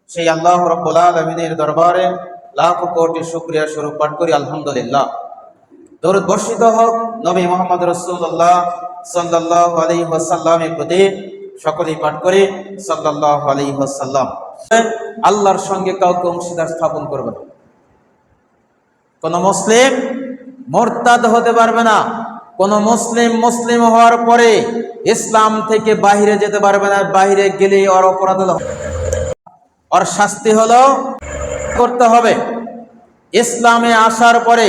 সেই আল্লাহ রাব্বুল আলামিনের দরবারে লাখ কোটি শুকরিয়া স্বরূপ পাঠ করি আলহামদুলিল্লাহ। দরুদ বর্ষিত হোক নবী মুহাম্মদ রাসূলুল্লাহ সাল্লাল্লাহু আলাইহি ওয়াসাল্লামের প্রতি, সকলেই পাঠ করি সাল্লাল্লাহু আলাইহি ওয়াসাল্লাম। আল্লাহর সঙ্গে কাউকে অংশীদার স্থাপন করবে না। কোন মুসলিম মুরতাদ হতে পারবে না। কোন মুসলিম হওয়ার পরে ইসলাম থেকে বাহিরে যেতে পারবে না। বাহিরে গেলে ওর অপরাধ হলো, ওর শাস্তি হলো করতে হবে। ইসলামে আসার পরে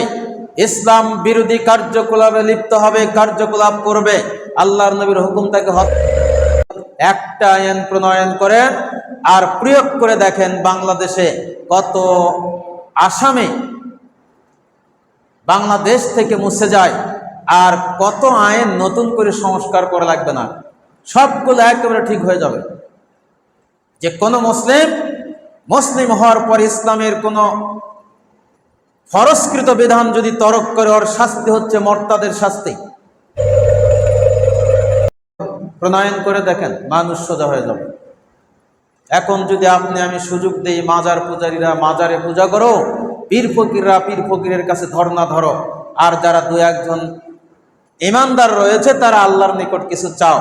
ইসলাম বিরোধী কার্যকলাপে লিপ্ত হবে, কার্যকলাপ করবে। আল্লাহর নবীর হুকুম তাকে একটা আইন প্রণয়ন করেন আর প্রয়োগ করে দেখেন বাংলাদেশে কত আসামি বাংলাদেশ থেকে মুছে যায়, আর কত আইন নতুন করে সংস্কার করা লাগবে না, সবগুলো একেবারে ঠিক হয়ে যাবে। যে কোনো মুসলিম হওয়ার পর ইসলামের কোনো ফরজকৃত বিধান যদি তরক করে, ওর শাস্তি হচ্ছে মুরতাদের শাস্তি। প্রণয়ন করে দেখেন, মানুষ সোজা হয়ে যাবে। এখন যদি আপনি আমি সুযোগ দেই, মাজার পূজারীরা মাজারে পূজা করো, পীর ফকিররা পীর ফকিরের কাছে ধর্ণা ধরো, আর যারা দু একজন ইমানদার রয়েছে তারা আল্লাহর নিকট কিছু চাও,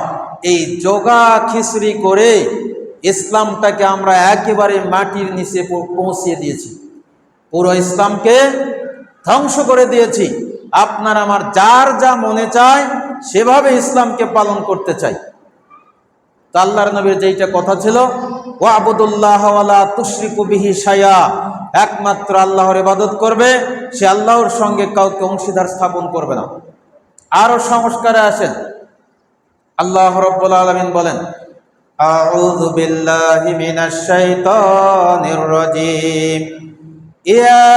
এই যোগা খিচড়ি করে ইসলামটাকে আমরা একেবারে মাটির নিচে পৌঁছিয়ে দিয়েছি। পুরো ইসলামকে ধ্বংস করে দিয়েছি। আপনার আমার যার যা মনে চায় সেভাবে ইসলামকে পালন করতে চাই। তো আল্লাহর নবীর যেইটা কথা ছিল, ওয়াবুদুল্লাহ ওয়ালা তুশরিকু বিহি শাইআ, একমাত্র আল্লাহর ইবাদত করবে, সে আল্লাহর সঙ্গে কাউকে অংশীদার স্থাপন করবে না। আরো সংস্কারে আসেন, আল্লাহ রাব্বুল আলামিন বলেন, আউযু বিল্লাহি মিনাশ শাইতানির রাজীম, ইয়া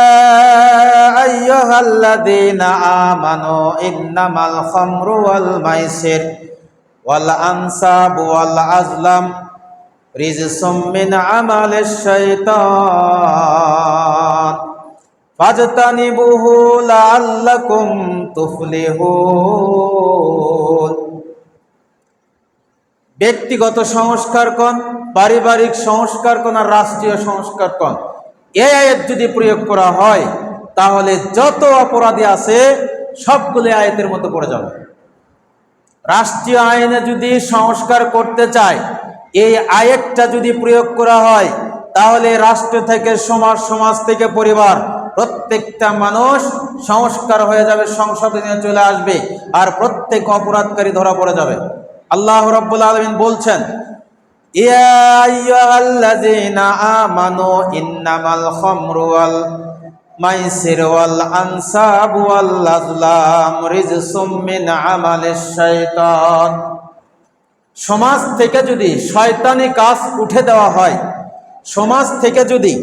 আইয়ুহাল্লাযীনা আমানু ইন্নামাল খামরু ওয়াল মাইসির ওয়াল আনসাবু ওয়াল আজলাম রিজসুম মিন আমালিশ শাইতান ফাজতানিবুহু লাআল্লাকুম তুফলিহুন। ব্যক্তিগত সংস্কার কোন, পারিবারিক সংস্কার কোন, আর রাষ্ট্রীয় সংস্কার কোন, এই আয়াত যদি প্রয়োগ করা হয় তাহলে যত অপরাধী আছে সবগুলো আয়াতের মধ্যে পড়ে যাবে। রাষ্ট্রীয় আইনে যদি সংস্কার করতে চায়, এই আয়াতটা যদি প্রয়োগ করা হয় তাহলে রাষ্ট্র থেকে সমাজ থেকে পরিবার, প্রত্যেকটা মানুষ সংস্কার হয়ে যাবে, সংশোধনে চলে আসবে, আর প্রত্যেক অপরাধকারী ধরা পড়ে যাবে। আল্লাহ রাব্বুল আলামিন বলছেন, ইয়া আইয়ুহাল্লাযীনা আমানু ইন্নামাল খামরু ওয়াল মাইসির ওয়াল আনসাবু ওয়াল আজলাম রিজসুম মিন আমালিশ শাইতান। সমাজ থেকে যদি শয়তানি কাজ উঠে দেওয়া হয়, সমাজ থেকে যদি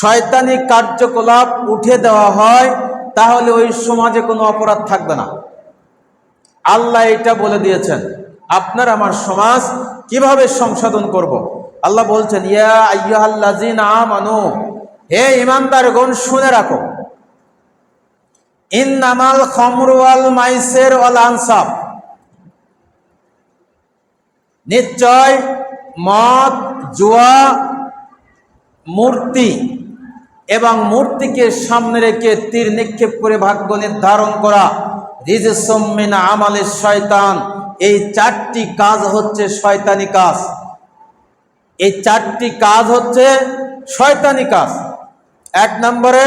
শয়তানি কার্যকলাপ উঠে দেওয়া হয় তাহলে ওই সমাজে কোনো অপরাধ থাকবে না। আল্লাহ এটা বলে দিয়েছেন। আপনার আমার সমাজ কিভাবে সংশোধন করব? আল্লাহ বলছেন, ইয়া আইয়ুহাল্লাযীনা আমানু, হে ঈমানদারগণ শুনে রাখো, ইন্নামাল খামরু ওয়াল মাইসির ওয়াল আনসাব, নিশ্চয় মদ, জুয়া, মূর্তি এবং মূর্তিকে সামনে রেখে তীর নিক্ষেপ করে ভাগ্য নির্ধারণ করা, রিজসুম মিন আমালিশ শয়তান, এই চারটি কাজ হচ্ছে শয়তানি কাজ। এই চারটি কাজ হচ্ছে শয়তানি কাজ। এক নম্বরে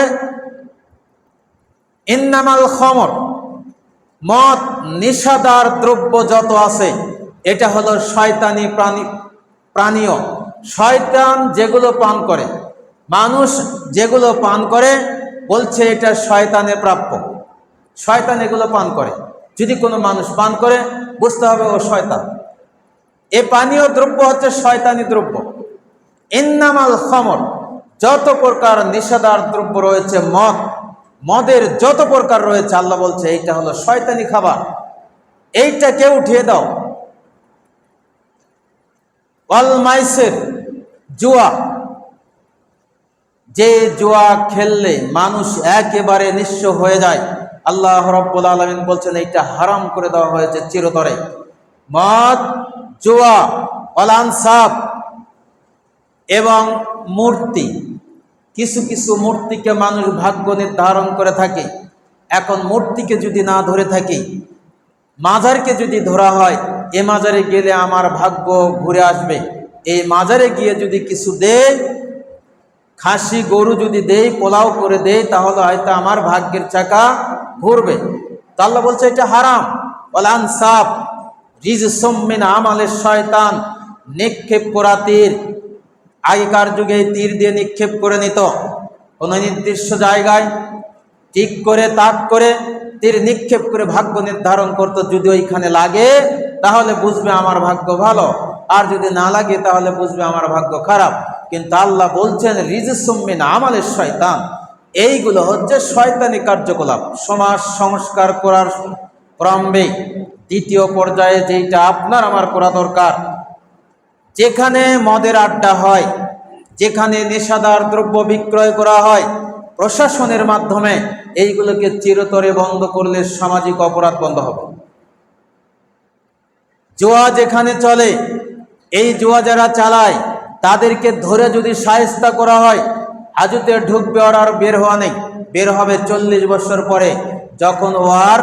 ইন্নামাল খামর, মদ, নেশাদার দ্রব্য যত আছে এটা হলো শয়তানি প্রাণীয়। শয়তান যেগুলো পান করে, মানুষ যেগুলো পান করে, বলছে এটা শয়তানের প্রাপ্য। শয়তান এগুলো পান করে। যদি কোনো মানুষ পান করে বুঝতে হবে ও শয়তান। এ পানীয় দ্রব্য হচ্ছে শয়তানি দ্রব্য। ইন্নামাল খামর, যত প্রকার নেশাদার দ্রব্য রয়েছে, মদের যত প্রকার রয়েছে, আল্লাহ বলছে এইটা হলো শয়তানি খাবার, এইটাকে উঠিয়ে দাও। ওয়াল মাইসির, জুয়া, যে জুয়া খেললে মানুষ একেবারে নিঃস্ব হয়ে যায়, আল্লাহ রাব্বুল আলামিন বলছেন এইটা হারাম করে দেওয়া হয়েছে চিরতরে। মদ, জুয়া, ওয়াল আনসাব, এবং মূর্তি, কিছু কিছু মূর্তিকে মানুষ ভাগ্য নির্ধারণ করে থাকে। এখন মূর্তিকে যদি না ধরে থাকি, মাজারকে যদি ধরা হয়, এ মাজারে গেলে আমার ভাগ্য ঘুরে আসবে, এই মাজারে গিয়ে যদি কিছু দেয়, খাসি গরু যদি দেই, পোলাও করে দেয়, তাহলে হয়তো আমার ভাগ্যের চাকা ঘুরবে। তো আল্লাহ বলছে এটা হারাম। ওয়াল আনসাব রিজসুম মিন আমালিশ শয়তান, নিক্ষেপ করা তীর, আগেকার যুগে তীর দিয়ে নিক্ষেপ করে নিত কোনো নির্দিষ্ট জায়গায়, ঠিক করে তাক করে তীর নিক্ষেপ করে ভাগ্য নির্ধারণ করত। যদি ওইখানে লাগে তাহলে বুঝবে আমার ভাগ্য ভালো, আর যদি না লাগে তাহলে বুঝবে আমার ভাগ্য খারাপ। কিন্তু আল্লাহ বলছেন রিজসুম মিন আমালিশ শয়তান, এইগুলো হচ্ছে শয়তানি কার্যকলাপ। সমাজ সংস্কার করার ক্রমে দ্বিতীয় পর্যায়ে যেটা আপনার আমার করা দরকার, যেখানে মদের আড্ডা হয়, যেখানে নেশাদার দ্রব্য বিক্রয় করা হয়, প্রশাসনের মাধ্যমে এইগুলোকে চিরতরে বন্ধ করলে সামাজিক অপরাধ বন্ধ হবে। জুয়া যেখানে চলে, এই জুয়া যারা চালায় তাদেরকে ধরে যদি শায়েস্তা করা হয়, হাজতে ঢুকবে আর বের হওয়া নেই, বের হবে 40 বছর পরে, যখন ওয়ার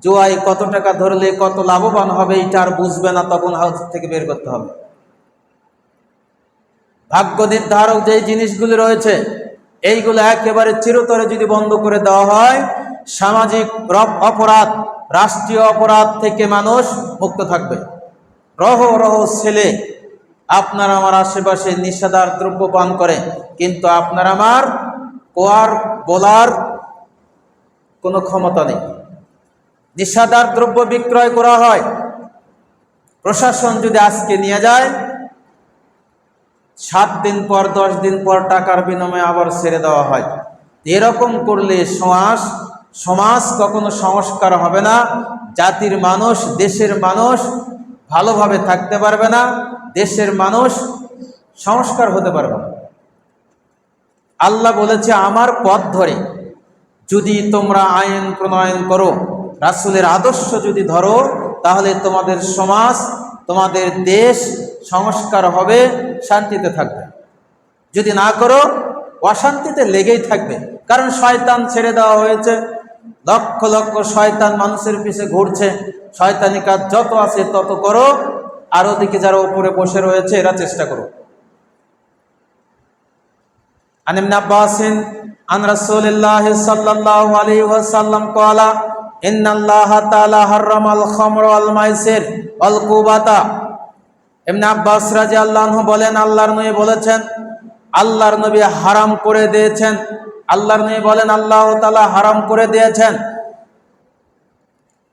জুয়ায় কত টাকা ধরলে কত লাভবান হবে এটা আর বুঝবে না, তখন হাউস থেকে বের করতে হবে। ভাগ্য নির্ধারক যে জিনিসগুলি রয়েছে এইগুলো একেবারে চিরতরে যদি বন্ধ করে দেওয়া হয়, সামাজিক অপরাধ, রাষ্ট্রীয় অপরাধ থেকে মানুষ মুক্ত থাকবে। রহ রহ ছেলে আপনার আমার আশেপাশে নিষেধার দ্রব্য পান করে, কিন্তু আপনার আমার কোয়ার বলার কোনো ক্ষমতা নেই। নিষেধার দ্রব্য বিক্রয় করা হয়, প্রশাসন যদি আজকে নিয়ে যায়, 7 দিন পর 10 দিন পর টাকার বিনিময়ে আবার ছেড়ে দেওয়া হয়। এরকম করলে সমাজ কখনো সংস্কার হবে না, জাতির মানুষ, দেশের মানুষ ভালোভাবে থাকতে পারবে না, দেশের মানুষ সংস্কার হতে পারবে না। আল্লাহ বলেছে আমার পথ ধরে যদি তোমরা আইন প্রণয়ন করো, রাসূলের আদর্শ যদি ধরো, তাহলে তোমাদের সমাজ, তোমাদের দেশ সংস্কার হবে, শান্তিতে থাকবে। যদি না করো, অশান্তিতে লেগেই থাকবে। কারণ শয়তান ছেড়ে দেওয়া হয়েছে, লক্ষ লক্ষ শয়তান মানুষের পিছে ঘুরছে। শয়তানি কাজ যত আছে তত করো, আর ওদিকে যারা উপরে বসে রয়েছে এরা চেষ্টা করো। আন ইবনে আব্বাসিন আন রাসূলিল্লাহ সাল্লাল্লাহু আলাইহি ওয়াসাল্লাম ক্বালা ইন্নাল্লাহা তাআলা হারামাল খামরা ওয়াল মাইসির ওয়াল কুবাতা। ইবনে আব্বাস রাদিয়াল্লাহু আনহু বলেন, আল্লাহর নবী বলেছেন, আল্লাহর নবী হারাম করে দিয়েছেন। আল্লাহর নবী বলেন আল্লাহ তাআলা হারাম করে দিয়েছেন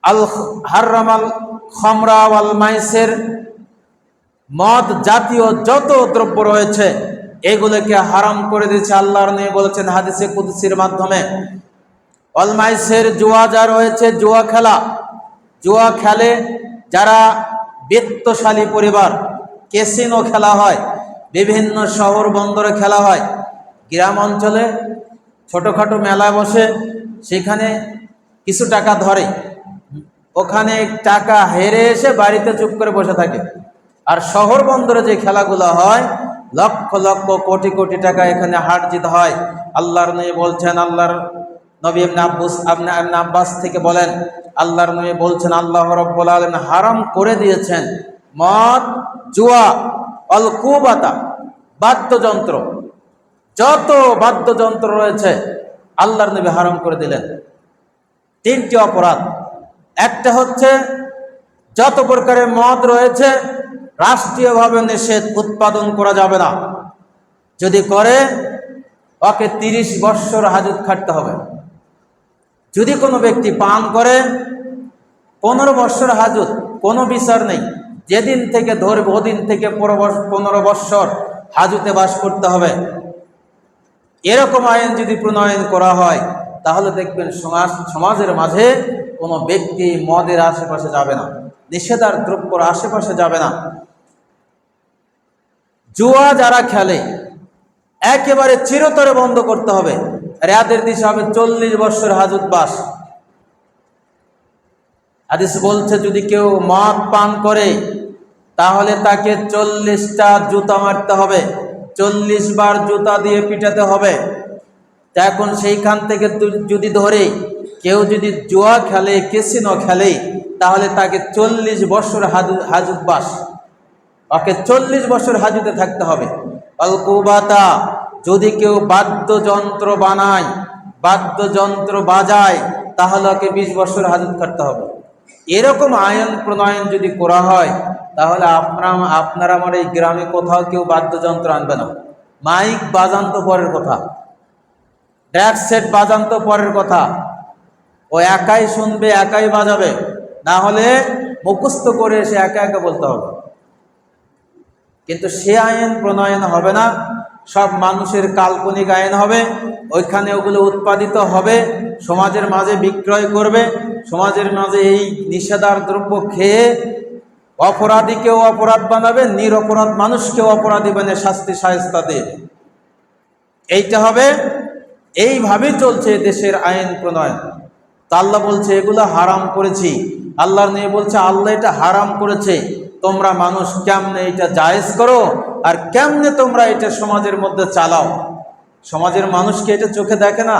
আল হারামাল খামরা ওয়াল মাইসির, মদ জাতীয় যত দ্রব্য রয়েছে এগুলোকে হারাম করে দিয়েছে। আল্লাহর নবী বলেছেন হাদিসে কুদসির মাধ্যমে, ওয়াল মাইসির, জুয়া যা রয়েছে, জুয়া খেলা, জুয়া খেলে যারা বিত্তশালী পরিবার, ক্যাসিনো খেলা হয়, বিভিন্ন শহর বন্দরে খেলা হয়, গ্রাম অঞ্চলে ছোটোখাটো মেলা বসে, সেখানে কিছু টাকা ধরে, ওখানে টাকা হেরে এসে বাড়িতে চুপ করে বসে থাকে। আর শহর বন্দরে যে খেলাগুলো হয়, লক্ষ লক্ষ কোটি কোটি টাকা এখানে হার জিত হয়। আল্লাহর নবী বলছেন, আল্লাহর নবী ইবনে আব্বাস থেকে বলেন, আল্লাহর নবী বলছেন আল্লাহ রাব্বুল আলামিন হারাম করে দিয়েছেন মদ, জুয়া, অল কুবাতা, বাদ্যযন্ত্র, যত বাদ্যযন্ত্র রয়েছে আল্লাহর নবী হারাম করে দিলেন। 3টি অপরাধ। একটা হচ্ছে যত প্রকারের মদ রয়েছে রাষ্ট্রীয়ভাবে নিষেধ, উৎপাদন করা যাবে না, যদি করে ওকে 30 বৎসর হাজত খাটতে হবে। যদি কোনো ব্যক্তি পান করে 15 বৎসর হাজত, কোনো বিচার নেই, যেদিন থেকে ধরবে ওদিন থেকে 15 বৎসর হাজতে বাস করতে হবে। এরকম আইন যদি প্রণয়ন করা হয় তাহলে দেখবেন সমাজের মাঝে কোনো ব্যক্তি মদের আশেপাশে যাবে না, নিষেধার দ্রব্যর আশেপাশে যাবে না। জুয়া যারা খেলে একেবারে চিরতরে বন্ধ করতে হবে। রেয়াদের দিশা হবে 40 বৎসর হাজত বাস। হাদিস বলছে যদি কেউ মদ পান করে তাহলে তাকে 40টা জুতা মারতে হবে, 40 বার জুতা দিয়ে পিটাতে হবে। তা এখন সেইখান থেকে যদি ধরে কেউ যদি জুয়া খেলে, ক্যাসিনো খেলে, তাহলে তাকে 40 বছর হাজতবাস, ওকে 40 বছর হাজতে থাকতে হবে। অলকুবাতা, যদি কেউ বাদ্যযন্ত্র বানায়, বাদ্যযন্ত্র বাজায়, তাহলে ওকে 20 বছর হাজত কাটতে হবে। এরকম আইন প্রণয়ন যদি করা হয়, তাহলে আপনারা আমার এই গ্রামে কোথাও কেউ বাদ্যযন্ত্র আনবে না। মাইক বাজান তো পরের কথা, ড্যাক সেট বাজান তো পরের কথা, ও একাই শুনবে, একাই বাজাবে, না হলে মুখস্থ করে সে একা একা বলতে হবে। কিন্তু সে আইন প্রণয়ন হবে না, সব মানুষের কাল্পনিক আইন হবে। ওইখানে ওগুলো উৎপাদিত হবে, সমাজের মাঝে বিক্রয় করবে, সমাজের মাঝে এই নিষেধার দ্রব্য খেয়ে অপরাধীকেও অপরাধ বানাবে, নিরপরাধ মানুষকেও অপরাধী বানিয়ে শাস্তি শায়েস্তা দেবে। এইটা হবে। এইভাবেই চলছে দেশের আইন প্রণয়ন। তা আল্লাহ বলছে এগুলো হারাম করেছি, আল্লাহর নবী বলছে আল্লাহ এটা হারাম করেছে, তোমরা মানুষ কেমনে এটা জায়েজ করো আর কেমনে তোমরা এটা সমাজের মধ্যে চালাও। সমাজের মানুষকে এটা চোখে দেখে না।